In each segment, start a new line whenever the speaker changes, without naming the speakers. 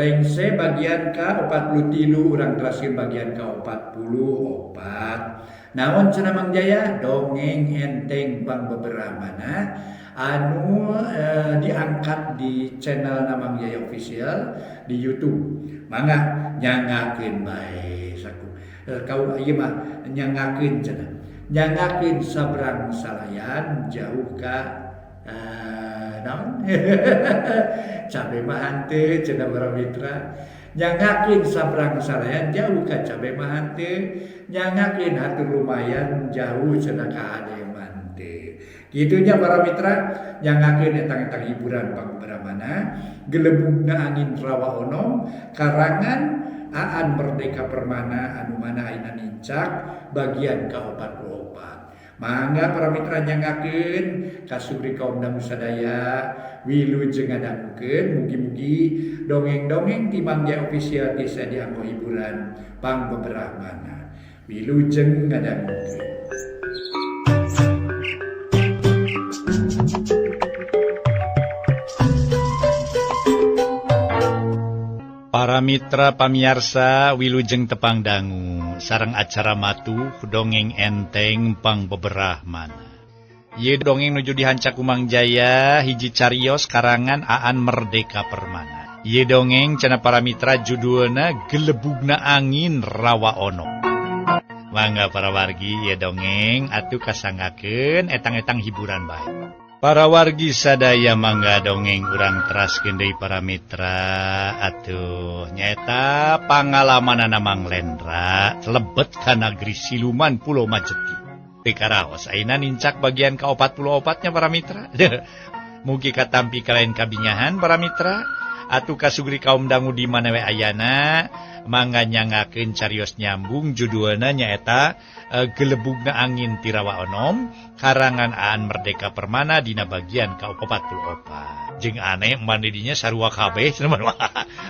Lengse bagian ke-43 urang teraskeun bagian ke-44. Naon cenah Mang Jaya dongeng enteng pangbeberamana anu diangkat di channel Mang Jaya Official di YouTube. Mangga nyangakeun bae saku. Kau ieu mah nyangakeun cenah. Nyangakeun sabrang salayan jauh ka naon cabe mah hanteu cenah para mitra. Nyangakeun sabrang salayan jauh ka cabe mah hanteu, nyangakeun hatur lumayan jauh cenah ka ademan teu. Kitu nya para mitra, nyangakeun etang-etang hiburan pangbeberamana gelebugna angin rawa onom karangan Aan Merdeka Permana anu mana ayeuna Nincak bagian ke-44. Mangga para mitra nyangakeun kasubri kaum dangu sadaya wilujeng ngadangukeun mugi-mugi dongeng-dongeng ti Mang Jaya Official bisa dianggo hiburan pangbeberamana. Wilujeng ngadangukeun.
Para mitra pamiarsa wilujeng tepang dangu sareng acara matuh dongeng enteng pangbeberahmana. Ieu dongeng nuju dihancak ku Mang Jaya hiji carios karangan Aan Merdeka Permana. Ieu dongeng cenah para mitra judulna Gelebugna Angin Rawa Ono. Mangga para wargi ieu dongeng atuh kasangakeun etang-etang hiburan bae. Para wargi sadaya mangga dongeng urang teraskeun deui para mitra atuh nyaeta pangalamanana Mang Lendra lebet ka nagri siluman Pulau Majeti. Teu karaos ayeuna Nincak bagian ke-44 nya para mitra. Mugi katampi kalain kabinyahan para mitra atuh kasugri kaum dangu di mana we ayana mangga nyangakeun carios nyambung judulna nyaeta Gelebugna Angin ti Rawa Onom karangan Aan Merdeka Permana dina bagian ke-44. Jeung aneh emban didinya sarua kabeh cenah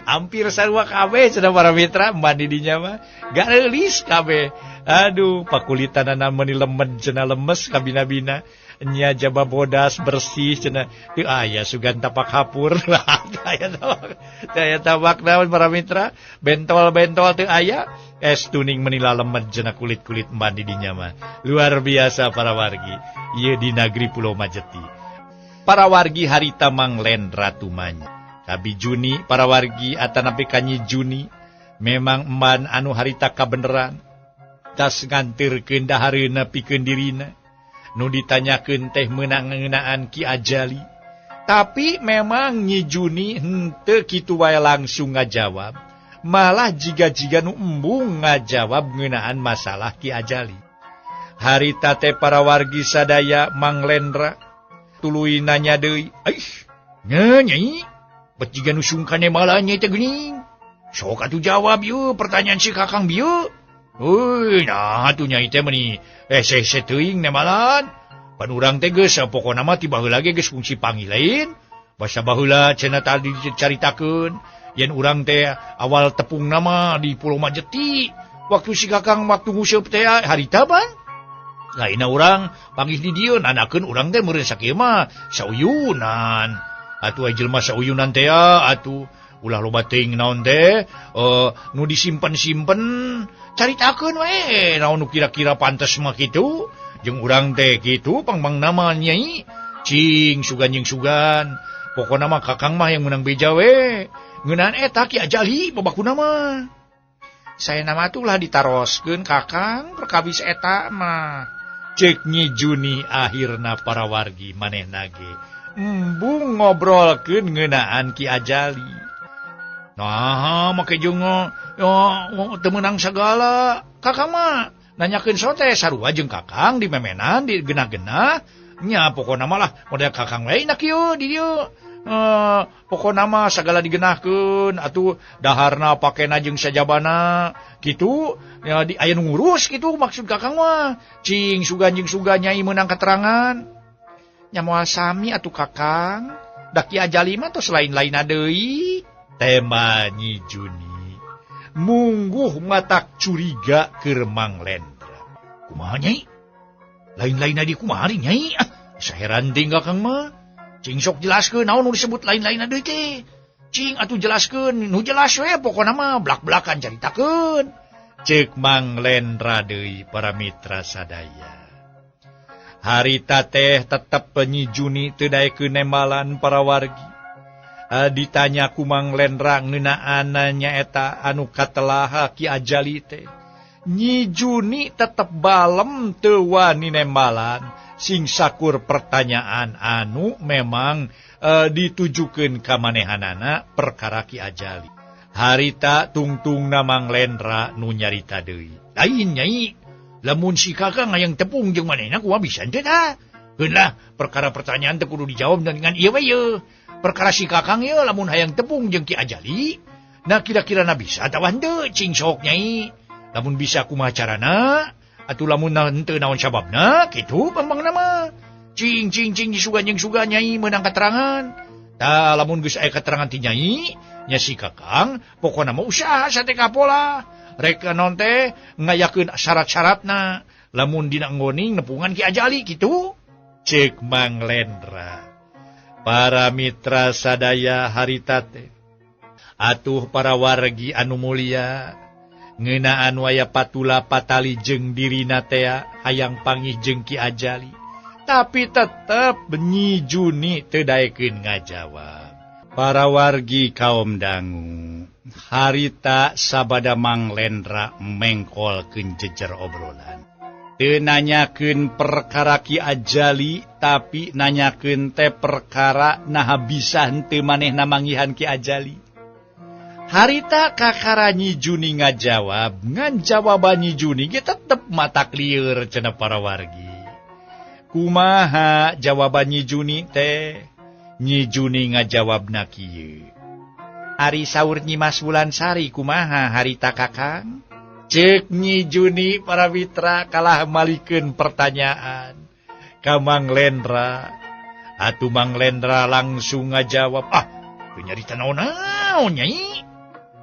hampir sarua kabeh cenah para mitra emban didinya mah gareulis kabeh. Aduh pakulitanana meuni lemed cenah lemes kabina-bina nya jaba bodas bersih cenah teu aya sugan tapak hapur. Aya tapak naon para mitra bentol-bentol teu aya. Es tuning menila lemet cenah kulit-kulit emban didinya mah. Luar biasa para wargi. Ieu di negeri Pulau Majeti. Para wargi harita Mang Lendra tumanya. Kabi Juni para wargi atanapi kanyi Juni. Memang emban anu harita kabeneran. Tas ngantirkeun dahareuna pikeun dirina. Nu ditanyakeun teh meunang ngeunaan Ki Ajali. Tapi memang Nyi Juni henteu kitu wae langsung ngajawab. Malah jiga-jiga nu embung ngajawab ngeunaan masalah Ki Ajali. Harita teh para wargi sadaya Mang Lendra tuluy nanya deui, "Nya Nyai, bet jiga nu sungkan malah Nyai teh geuning. Sok atuh jawab yeuh pertanyaan si Kakang bieu." "Heuy, nah atuh Nyai teh meuni hese-hese teuing nemalan. Pan urang teh geus pokona mah ti baheula ge geus fungsi pangileun. Basa baheula cenah tadi dicaritakeun. Yen urang teh awal tepung nama di Pulau Majeti. Waktu si Kakang waktu nguseup teh harita ban. Lainna urang panggih di dieu nanakeun urang teh meureun sakieu mah sauyunan. Atuh aya jelema sauyunan teh atuh ulah loba teuing naon teh nu disimpen-simpen caritakeun wae naon nu kira-kira pantes mah kitu. Jeung urang teh kitu pangmang nama Nyai. Cing sugan. Pokona mah Kakang mah yang menang beja we. Ngeunaan eta Ki Ajali babakuna mah. Saya nama tulah ditaroskeun Kakang perkawis eta mah. Cek Nyi Juni akhirna para wargi manehna ge embung ngobrolkeun ngeunaan Ki Ajali. Nah, make jeung teu meunang sagala. Kakang mah nanyakeun sote sarua jeung Kakang di memenan di genah-genah. Nya pokona mah lah model Kakang we na kieu di dieu. Pokona mah sagala digenahkeun atuh daharna pakena jeung sajabana kitu ya di aya nu ngurus kitu maksud Kakang mah cing sugan jeung suga Nyai meunang keterangan nya moal sami atuh Kakang da Ki Ajali mah tos lain-lainna deui tema Nyi Juni mungguh matak curiga keur Mang Lendra. Kumaha Nyai lain-lainna di kumaha Nyai saheran ting Kakang mah cing sok jelaskeun naon nu disebut lain-lainna deui teh. Cing atuh jelaskeun, nu jelas we pokona mah blak-blakan caritakeun. Ceuk Mang Lendra deui para mitra sadaya. Harita teh tetep Nyi Juni teu daekeun nembalan para wargi. Ditanya ku Mang Lendra ngeunaan nyaeta anu katelaha Ki Ajali teh. Nyi Juni tetep balem teu wani nembalan sing sakur pertanyaan anu memang ditujukeun ka manehanana perkara Ki Ajali. Harita tungtungna Mang Lendra nu nyarita deui. Lain Nyai, lamun si Kakang hayang tepung jeung manehna kumaha bisa teh tah? Heun lah, perkara pertanyaan teh kudu dijawab dengan ieu we ieu. Perkara si Kakang ieu lamun hayang tepung jeung Ki Ajali, nah kira-kira na bisa atawa henteu cing sok Nyai. Lamun bisa kumaha carana, atuh lamun henteu naon sababna, kitu pambangna mah. Cing disugan jeung sugan Nyai meunang katerangan. Tah lamun geus aya katerangan ti Nyai, nya si Kakang pokona mah usaha sateka pola. Rek naon teh ngayakeun syarat-syaratna. Lamun dina nggoning nepungan Ki Ajali kitu. Ceuk Mang Lendra. Para mitra sadaya harita teh. Atuh para wargi anu mulia. Ngeunaan waya patula patali jeung dirina teh hayang panggih jeung Ki Ajali. Tapi tetep Nyi Juni teu daekeun ngajawab. Para wargi kaum dangu, harita sabada Mang Lendra mengkolkeun jejer obrolan. Teu nanyakeun perkara Ki Ajali, tapi nanyakeun teh perkara naha bisa henteu manehna manggihan Ki Ajali. Harita kakara Nyi Juni ngajawab, ngan jawaban Nyi Juni ge tetep mata lieur cenah para wargi. Kumaha jawaban Nyi Juni teh? Nyi Juni ngajawabna kieu. Ari saur Nyi Mas Wulansari kumaha harita Kakang? Ceuk Nyi Juni para mitra kalah malikeun pertanyaan ka Mang Lendra. Atuh Mang Lendra langsung ngajawab, teu nyarita naon-naon Nyai.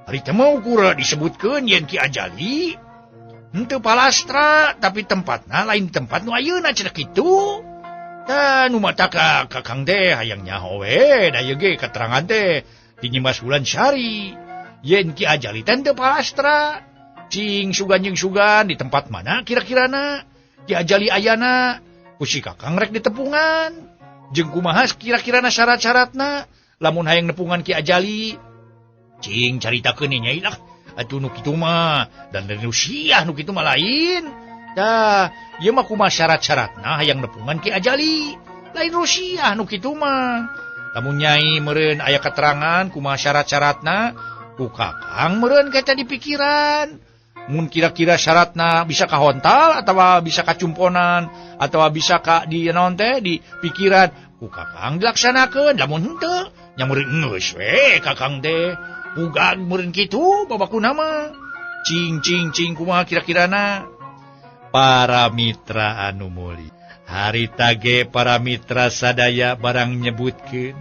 Harita mah ukur disebutkeun yen Ki Ajali henteu palastra, tapi tempatna lain tempat nu ayeuna cenah kitu. Tah nu mata ka Kakang teh hayang nyaho we da ieu ge katerangan teh ti Nyi Mas Wulansari yen Ki Ajali teh teu palastra. Cing sugan jeung sugan di tempat mana kira-kirana Ki Ajali ayana? Ku si Kakang rek ditepungan. Jeung kumaha kira-kirana syarat-syaratna lamun hayang nepungan Ki Ajali? Cing caritakeun Nyai lah. Atuh nu kitu mah dan nu siah nu kitu mah lain. Dah, ieu mah kumaha syarat-syaratna hayang nepungan Ki Ajali. Lain rusiah nu kitu mah. Lamun Nyai meureun aya katerangan kumaha syarat-syaratna, ku Kakang meureun kata dipikiran. Mun kira-kira syaratna bisa kahontal atawa bisa kacumponan atawa bisa ka di naon teh di pikiran, ku Kakang dilaksanakeun. Lamun henteu, nya meureun geus we Kakang teh. Ugan meureun kitu babakuna mah. Cing kumaha kira-kirana? Para mitra anu muli, harita ge para mitra sadaya barang nyebutkeun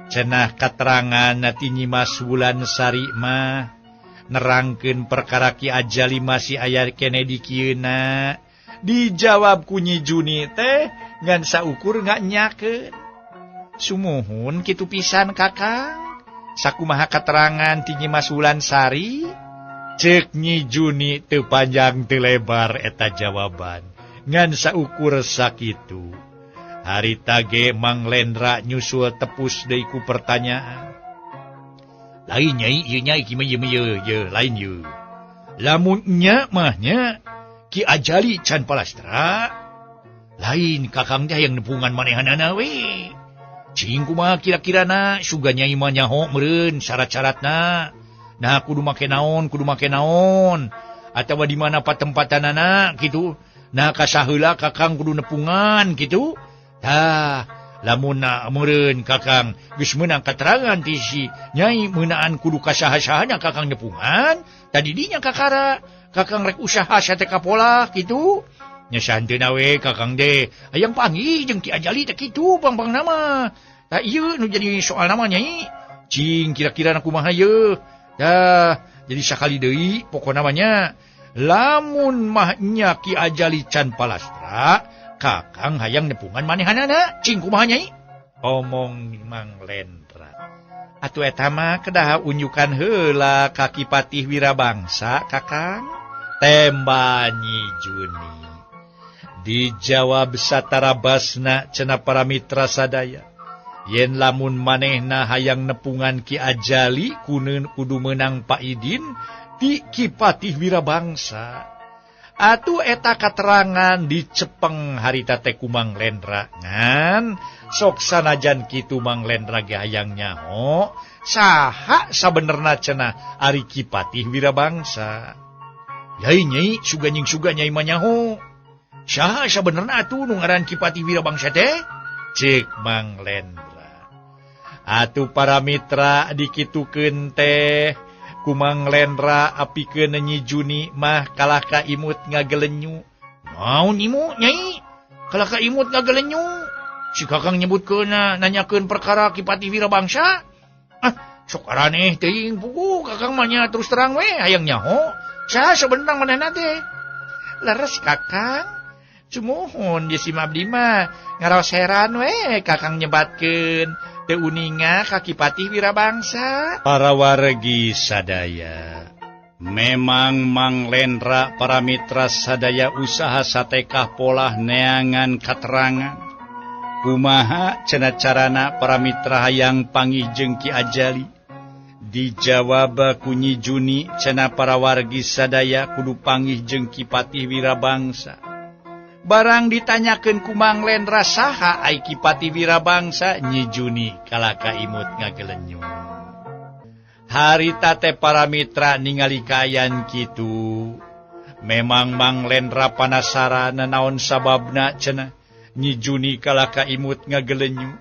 cenah katerangan ti Nyi Mas Wulansari mah nerangkeun perkara Ki Ajali masih aya keneh di kieuna. Dijawab ku Nyi Juni teh ngan saukur nganyakeun. Sumuhun kitu pisan Kakang. Sakumaha katerangan ti Nyi Mas Wulansari? Ceuk Nyi Juni teu panjang teu lebar eta jawaban. Ngan saukur sakitu. Harita ge Mang Lendra nyusul tepus deui ku pertanyaan. Lain Nyai, ieu Nyai kieu lain ieu. Lamun nya mah nya Ki Ajali can palastra. Lain Kakang teh yang nepungan manehanana we. Cing kumaha kira-kirana suga Nyai mah nyaho meureun syarat-syaratna. Nah kudu make naon atawa di mana patempatanana kitu. Nah kasaheula Kakang kudu nepungan kitu. Tah lamun meureun Kakang geus meunang katerangan ti si Nyai meunaan kudu kasaha-sahana Kakang nepungan, tadi dinya kakara Kakang rek usaha sateka pola kitu. Nya santeuna we Kakang teh hayang panggih jeung Ki Ajali teh kitu pang-pangna mah. Tah ieu nu jadi soal nama Nyai. Cing kira-kira kumaha ieu? Dah, jadi sakali deui pokona mah nya lamun mah nya Ki Ajali can palastra, Kakang hayang nepungan manehanana. Cing kumaha Nyai? omong Mang Lendra. Atuh eta mah kedah unjukan heula ka Kipatih Wirabangsa, Kakang. Temba Nyi Juni. Dijawab satarabasna cenah para mitra sadaya. Yen lamun manehna hayang nepungan Ki Ajali kudu menang Paidin di Kipatih Wirabangsa. Atuh eta katerangan dicepeng harita teh ku Mang Lendra ngan sok sanajan kitu Mang Lendra ge hayang nyaho saha sabenerna cenah ari Kipatih Wirabangsa. Yai Nyai suga Nyai mah nyaho. Saha sabenerna atuh nu ngaran Kipatih Wirabangsa teh? Ceuk Mang Lendra. Atuh para mitra dikitukeun teh ku Mang Lendra apikeun Nyi Juni mah kalah ka imut ngagelenyu. Naon imut Nyai? Kalah ka imut ngagelenyu? Si Kakang nyebutkeun nanyakeun perkara Kipatih Wirabangsa? Sok araneh teuing pugu Kakang mah nya terus terang we hayang nyaho. Saha sabenerna manehna teh? Leres Kakang. Sumuhun di si Mabdi mah ngaraos heran we Kakang nyebatkeun teu uninga ka Kipatih Wirabangsa. Para wargi sadaya, memang Mang Lendra para mitra sadaya usaha satekah polah neangan katerangan kumaha cenah carana para mitra hayang panggih jeung Ki Ajali. Dijawab ku Nyi Juni cenah para wargi sadaya kudu panggih jeung Kipatih Wirabangsa. Barang ditanyakeun ku Mang Lendra saha ai Kipatih Wirabangsa, Nyi Juni kalah ka imut ngagelenyu. Harita teh para mitra ningali kaayaan kitu. Memang Mang Lendra panasaran naon sababna cenah Nyi Juni kalah ka imut ngagelenyu.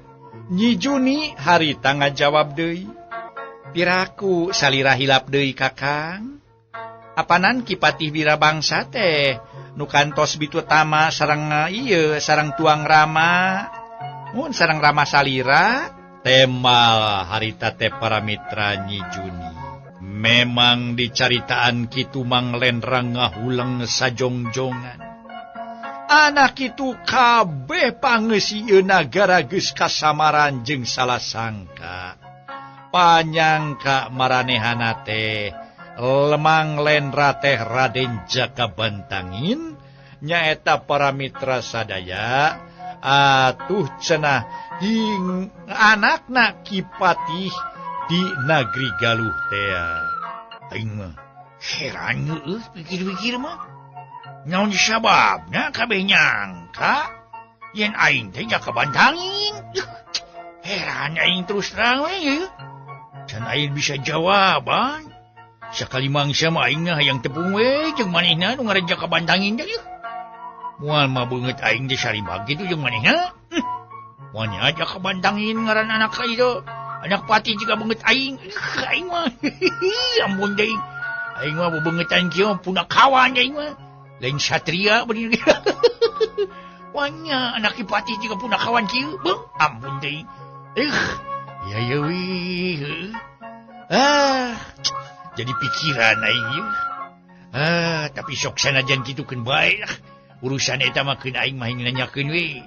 Nyi Juni harita ngajawab deui. Piraku salira hilap deui Kakang. Apanan Kipatih Wirabangsa teh nu kantos bitutama sareng sareng tuang rama. Mun sareng rama salira temal harita teh para mitra Nyi Juni. Memang dicaritaan kitu Mang Lendra ngahuleng sajongjongan. Anak itu kabeh pangeusieun gara geus kasamaran jeung salah sangka. Panyangka maranehana teh Mang Lendra teh Raden Jakabantangin nyaeta para mitra sadaya atuh cenah hing anakna Kipatih di Nagri Galuh teh. Aing mah heran geus pikir-pikir mah. Naon sababna kabeh nyangka yen aing teh Jakabantangin. Heran aing terus terang we. Can aing bisa jawaban. Sakali mangsa mah aing hayang tepung we jeung manehna nu ngaran Jakabantangin teh. Moal mah beungeut aing teh saribag kitu jeung manehna. Moal nya Jakabantangin ngaran anak itu. Anak pati juga beungeut aing. Aing mah ampun deui. Aing mah beungetan kieu punakawan aing mah. Lain satria bener. Wanya anak Kipatih juga punakawan kieu. Ampun deui. Ya wi. Jadi pikiran aing ieu. Tapi sok sanajan kitukeun bae. Urusan eta mah keun aing mah nanyakeun we.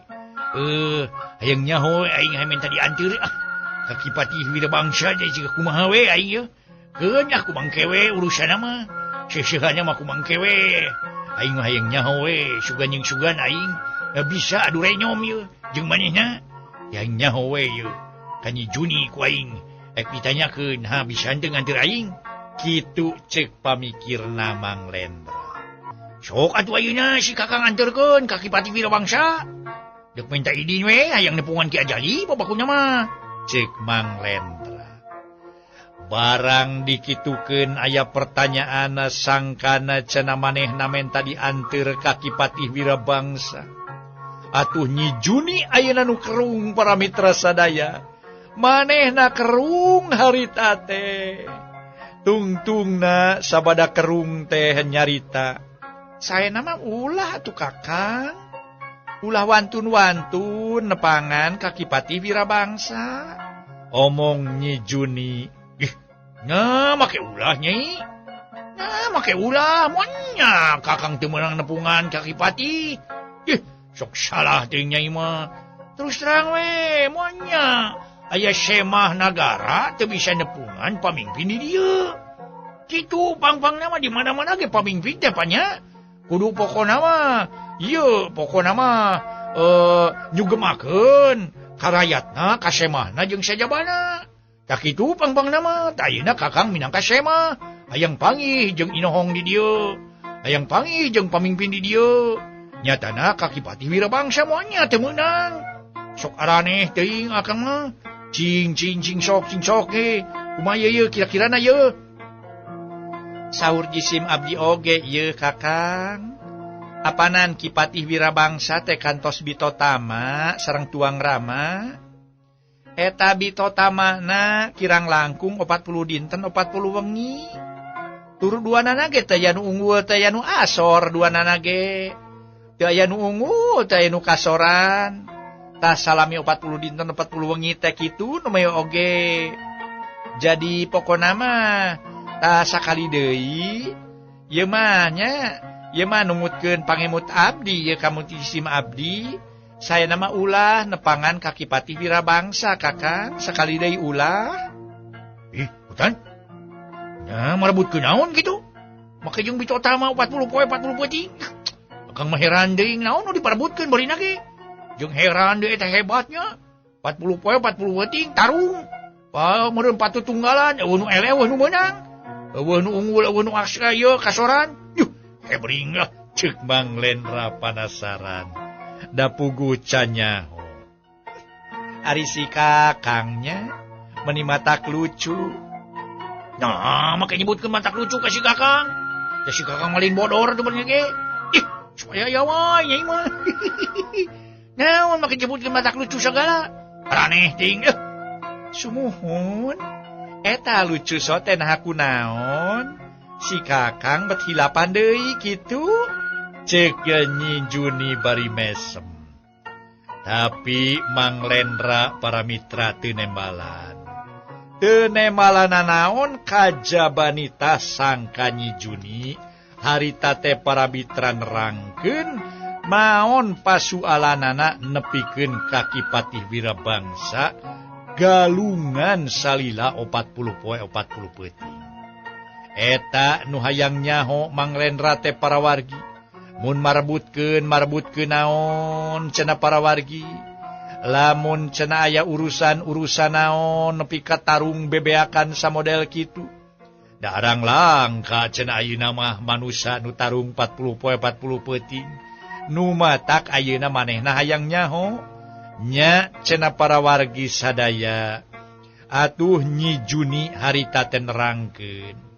Hayang nyaho aing hayang tadi anteur ka Kipatih Wirabangsa jadi jiga kumaha we aing ieu. Keun nya ku mangke we urusanna mah. Seseuhana mah ku mangke we. Aing mah hayang nyaho we sugan jeung sugan aing bisa adu renyom ieu jeung manehna. Hayang nyaho we ieu. Ka Nyi Juni ku aing ditanyakeun bisa teu nganteur aing. Kitu cek pamikirna Mang Lendra. Sok atuh ayeuna si Kakang anterkeun ka Kipatih Wirabangsa. Dek minta idin we hayang nepungan Ki Ajali babakuna mah. Cek Mang Lendra. Barang dikitukeun aya pertanyaan sangkana cenah manehna menta dianteur ka Kipatih Wirabangsa. Atuh Nyi Juni ayeuna nu kerung para mitra sadaya. Manehna kerung harita teh. Tungtungna sabada kerung teh nyarita. Saena mah ulah atuh Kakang. Ulah wantun-wantun nepangan ka Kipatih Wirabangsa. Omong Nyi Juni. Nah, make ulah Nyai. Nah, make ulah monya Kakang teu meunang nepungan ka Kipatih. Sok salah teh Nyai mah. Terus terang we, monya. Aya semah negara teu bisa nepungan pamimpin di dieu. Kitu pang-pang nama di mana-mana ge pamimpin teh panya. Kudu pokona mah, ieu pokona mah nyugemakeun ka rakyatna, ka semahna jeung sajabana. Tak kitu pang-pang nama, tah ayeuna Kakang minangka semah, hayang panggih jeung inohong di dieu. Hayang panggih jeung pamimpin di dieu. Nyatana Kakipati Wirabangsa moanya teu meunang. Sok araneh teuing akang mah. Cing sok ge. Kumaha ieu kira-kirana ieu? Saur jisim abdi oge ieu Kakang. Apanan Kipatih Wirabangsa teh kantos bitotama sareng tuang rama. Eta bitotamana kirang langkung 40 dinten 40 wengi. Tur duanana ge teh aya nu unggul teh aya nu asor duanana ge. Teu aya nu unggul teh aya nu kasoran. Tah salami 40 dinten 40 wengi teh kitu nu maya oge. Jadi pokona mah tah sakali deui ieu mah nya ieu mah numutkeun pangemut abdi ieu ka Mujisim abdi. Saya nama ulah nepangan Kakipati Wirabangsa Kakang sakali deui ulah. Ih, hutan. Nya marebutkeun naon kitu? Make jeung bitotama 40 poe 40 peuting. Kakang mah heran deui naon nu diparebutkeun barina ge. Jeung heran deui eta hebatnya. 40 poe 40 peuting tarung. Meureun patutunggalan eueuh nu eleh eueuh nu meunang. Eueuh nu unggul eueuh nu aksa ieu kasoran. Yuh, hebring lah ceuk Mang Lendra panasaran. Da pugucannya. Ari si Kakangnya meni matak lucu. Nah, make nyebutkeun matak lucu ka si Kakang. Ya si Kakang malin bodor teu bener ge. Ih, supaya ya wae nyai mah. Naon make nyebutkeun matak lucu sagala? Raneh ting. Sumuhun. Eta lucu sote nah kunaon? Si Kakang bet hilapan deui kitu. Cek Nyi Juni bari mesem. Tapi Mang Lendra para mitra teu nembalan. Teu nembalan naon kajabanita sangka Nyi Juni harita teh para mitra nerangkeun maon pasualanana nepikeun Kakipati Wirabangsa galungan salila 40 poe 40 peuting. Eta nu hayang nyaho Mang Lendra teh para wargi. Mun marebutkeun naon cenah para wargi. Lamun cenah aya urusan naon nepi ka tarung bebeakan samodel kitu. Da arang langka cenah ayeuna mah manusa nu tarung 40 poe 40 peuting. Nu matak ayeuna manehna hayang nyaho. Nya cenah para wargi sadaya. Atuh Nyi Juni harita teh nerangkeun.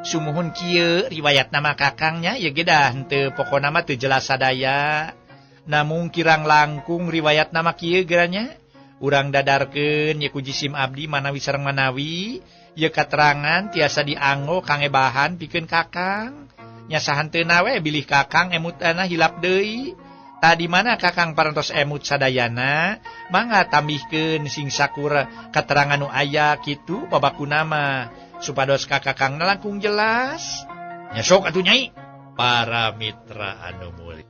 Sumuhun kieu riwayat nama Kakangnya ya ge dah henteu pokona mah teu jelas sadaya. Namun kirang langkung riwayat nama kieu geranya urang dadarkeun ye ku jisim abdi manawi sareng manawi ye katerangan tiasa dianggo kangge bahan pikeun Kakang. Nya sahanteuna we bilih Kakang emutana hilap deui. Tadi mana Kakang parantos emut sadayana mangga tambihkeun sing sakura katerangan nu aya kitu babakuna mah. Supados Kakang langkung jelas. Nya sok atuh Nyai. Para mitra anu mulia.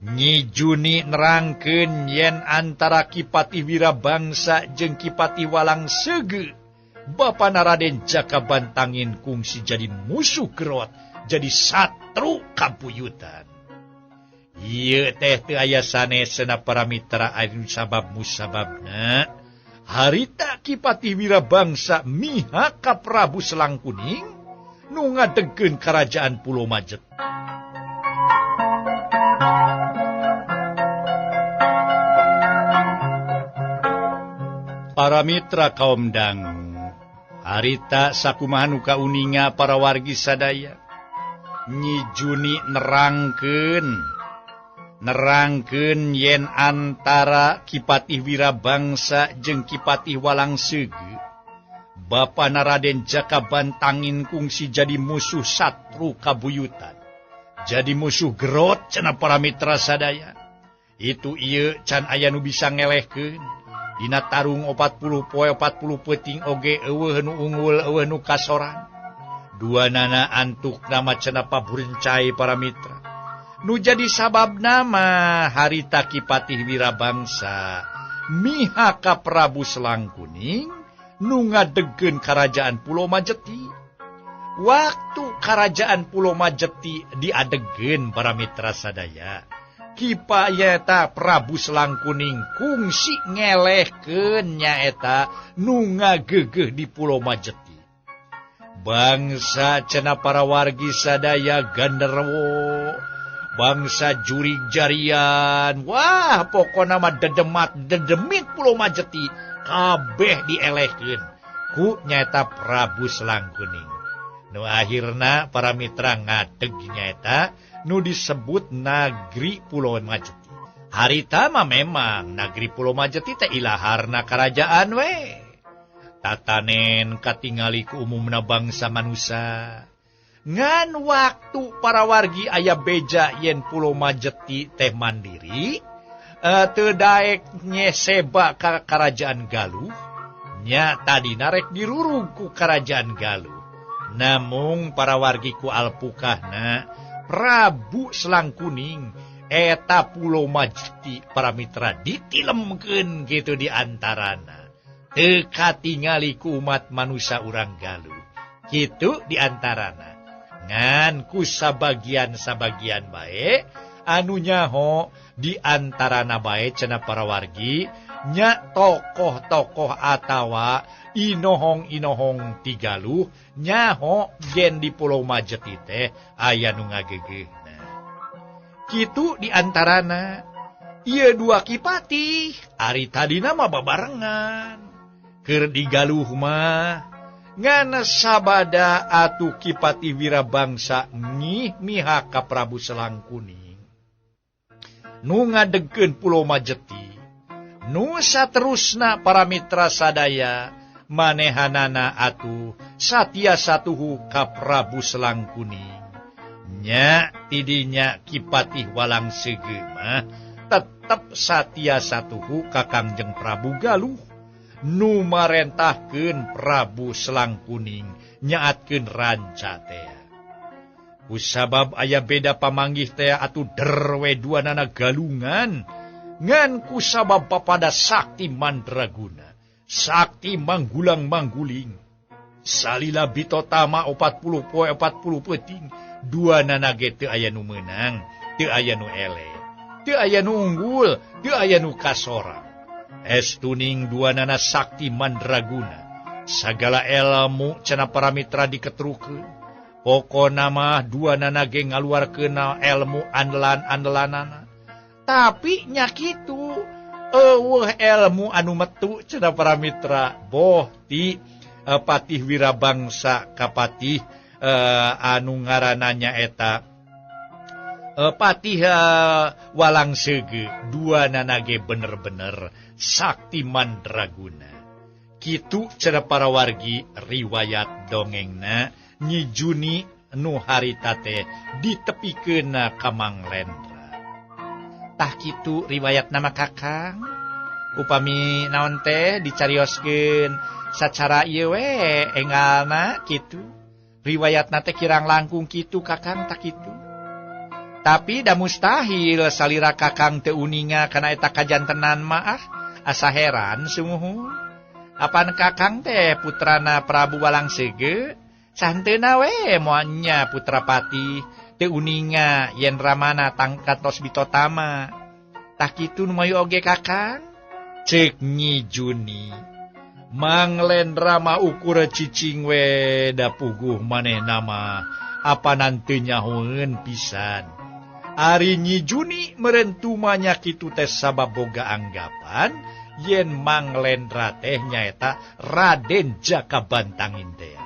Nyi Juni nerangkeun yen antara Kipati Wirabangsa jeung Kipati Walang Sege Bapana Raden Jakabantangin kungsi jadi musuh gerot, jadi satru kabuyutan. Ieu teh teu aya sanesna para mitra anu sabab musababna. Harita Kipati Wirabangsa mihak ka Prabu Selangkuning nu ngadegkeun kerajaan Pulau Majet. Para mitra kaum dangu, harita sakumaha nu kauninga para wargi sadaya. Nyi Juni nerangkeun yen antara Kipati Wirabangsa jeung Kipati Walang Sege Bapana Raden Jakabantangin kungsi jadi musuh satru kabuyutan, jadi musuh gerot cenah para mitra sadaya. Itu ieu can aya nu bisa ngelehkeun dina tarung 40 poe 40 peuting oge eueuh nu unggul eueuh nu kasoran. Duanana antuk nama cenah paburencai para mitra. Nu jadi sabab nama harita Kipatih Wirabangsa mihak ka Prabu Selangkuning nu ngadegen Karajaan Pulau Majeti. Waktu Karajaan Pulau Majeti diadegen para mitra sadaya, Kipayeta Prabu Selangkuning kungsi ngelehkeun nyaeta nu ngagegeh di Pulau Majeti. Bangsa cenah para wargi sadaya Ganderwo, bangsa jurig jarian, wah pokona mah dedemit Pulau Majeti kabeh dielehkeun ku nyaeta Prabu Selangkuning. Nu akhirna para mitra ngadeg nyaeta nu disebut Nagri Pulau Majeti. Harita mah memang Nagri Pulau Majeti teh ilaharna karajaan we. Tatanen katingali ku umumna bangsa manusia. Ngan waktu para wargi aya beja yen Pulau Majeti teh mandiri, teu daek nyeseba ka Karajaan Galuh, nya tadi narek dirurug ku Karajaan Galuh. Namung para wargi ku alpukahna Prabu Selangkuning eta Pulau Majeti para mitra ditilemkeun gitu di antarana. Teu katingali ku umat manusia urang Galuh. Kitu di antarana. Ngan ku sabagian-sabagian bae anu nyaho di antarana bae cenah para wargi nya tokoh-tokoh atawa inohong-inohong ti Galuh nyaho gen di Pulau Majeti teh aya nu ngagegehna. Kitu di antarana ieu dua kipati ari tadina mah babarengan. Keur di Galuh mah ngana sabada atuh Kipatih Wirabangsa mihak ka Prabu Selangkuning nu ngadegkeun Pulau Majeti. Nu saterusna para mitra sadaya manehanana atuh satia satuhu ka Prabu Selangkuning. Nya tidinya Kipatih Walangsege mah tetep satia satuhu ka Kangjeng Prabu Galuh nu marentahkeun Prabu Selangkuning nyaatkeun ranca teh. Kusabab aya beda pamanggih teh atuh derwe duanana galungan ngan kusabab papada sakti mandraguna, sakti manggulang-mangguling. Salila bitotama 40 poe 40 peuting, duanana ge teu aya nu meunang, teu aya nu ele, teu aya nu unggul, teu aya nu kasorang. Estuning duanana sakti mandraguna, sagala ilmu cenah para mitra diketrukeun. Pokona mah duanana ge ngaluarkeun ilmu andelan-andelanana. Tapi nya kitu eueuh ilmu anu metu cenah para mitra boh ti Patih Wirabangsa kapatih anu ngaranna nyaeta Patih Walangsege. Duanana ge bener-bener sakti mandraguna. Kitu cenah para wargi riwayat dongengna Nyi Juni nu harita teh ditepikeun ka Manglendra. Tah kitu riwayat nama Kakang. Upami naon teh dicarioskeun sacara ieu we enggalna kitu. Riwayatna teh kirang langkung kitu Kakang tak kitu. Tapi da mustahil salira Kakang teu uninga kana eta kajantenan mah asa heran sumuhun. Apan Kakang teh putrana Prabu Walangsege santeuna we moanya putra pati teu uninga yen ramana tangkatos bitotama. Tah kitu nu mayu oge Kakang. Ceuk Nyi Juni. Manglendra mah ukur cicing we da puguh manehna mah apa nanti nyahoeun pisan. Ari Nyi Juni meureun tumanya kitu teh sabab boga anggapan yen Manglendra teh nyaeta Raden Jakabantangin teh.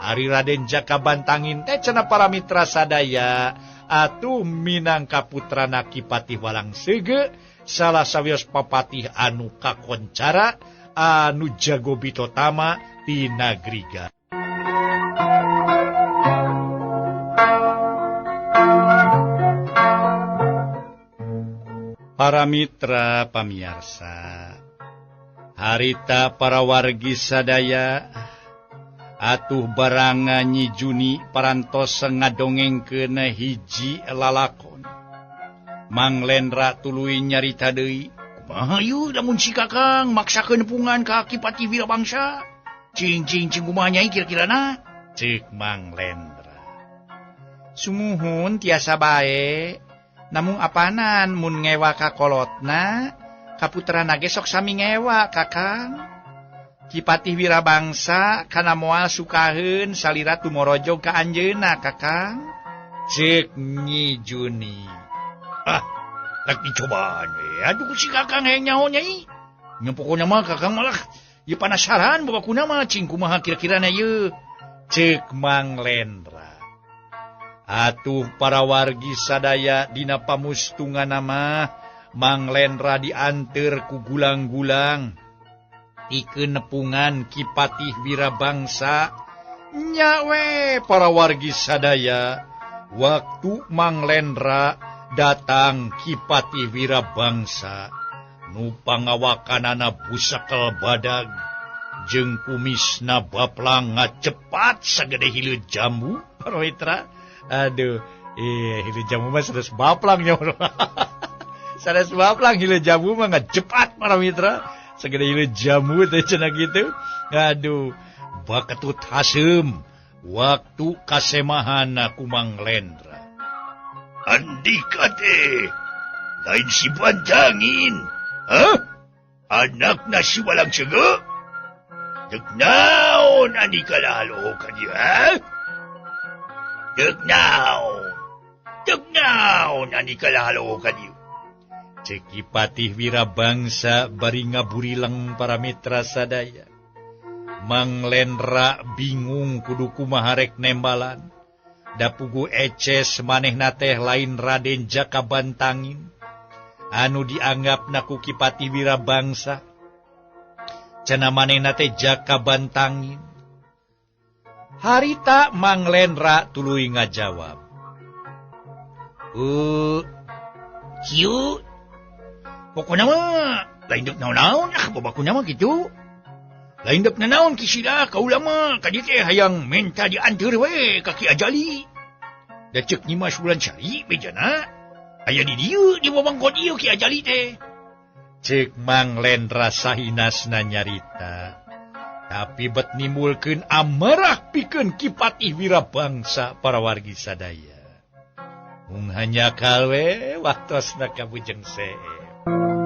Ari Raden Jakabantangin teh cenah para mitra sadaya atuh minangka putrana Kipatih Walangsege salah sawios papatih anu kakoncara anu jago bitotama ti Nagri Galuh. Para mitra pamiarsa, harita para wargi sadaya atuh baranga Nyi Juni parantos ngadongengkeun hiji lalakon Mang Lendra tuluy nyarita deui. Kumaha ieu lamun si Kakang maksakeun nepungan ka Kipati Wirabangsa? Cing kumaha nyai kira-kirana? Ceuk Mang Lendra. Sumuhun tiasa bae. Namung apanan mun ngewa ka kolotna, kaputerana ge sok sami ngewa, Kakang. Kipati Wirabangsa kana moal sukaheun salira tumorojog ka anjeunna, Kakang. Ceuk Nyi Juni. Tak dicobaan we. Aduh si Kakang hayang nyaho nyai. Nya pokona mah Kakang malah ieu penasaran boga kuna mah cing kumaha kira-kirana ieu. Ceuk Mang Lendra. Atuh para wargi sadaya dina pamustunganna mah Mang Lendra dianteur ku gulang-gulang ikeun nepungan Kipati Wirabangsa. Nya we para wargi sadaya waktu Mang Lendra datang Kipati Wirabangsa nu pangawakanana busakel badag jeung kumisna baplang ngacepat sagede hileud jambu para mitra. Aduh, hileud jambu mah sanes baplang nya. Sanes baplang hileud jambu mah ngacepat para mitra. Sagede hileud jambu teh cenah kitu. Aduh, baketut haseum waktu kasemahanna ku Mang Lendra. Andika teh, lain si Banjangin. Hah? Anakna si Walang Cege? Dek naon andika lahalo ka dieu, ha? Dek naon andika lahalo ka dieu? Ceuk Kipati Wirabangsa bari ngaburileng para mitra sadaya. Mang Lendra bingung kudu kumaha rek nembalan. Da pugu eces manehna teh lain Raden Jakabantangin anu dianggapna ku Kipati Wirabangsa. Cenah manehna teh Jakabantangin. Harita Mang Lendra tuluy ngajawab. Kieu pokona mah lain deuk naon-naon babakuna mah kitu. Lain deuk naon kisida kaula mah kadieu teh hayang menta dianteur we ka Ki Ajali. Da ceuk Nyi Mas Wulansari bejana aya di dieu di wewengkon ieu Ki Ajali teh. Ceuk Mang Lendra sahinasna nyarita. Tapi bet nimbulkeun amarah pikeun Kipati Wirabangsa para wargi sadaya. Mung hanya kalwe waktosna kabujeng see.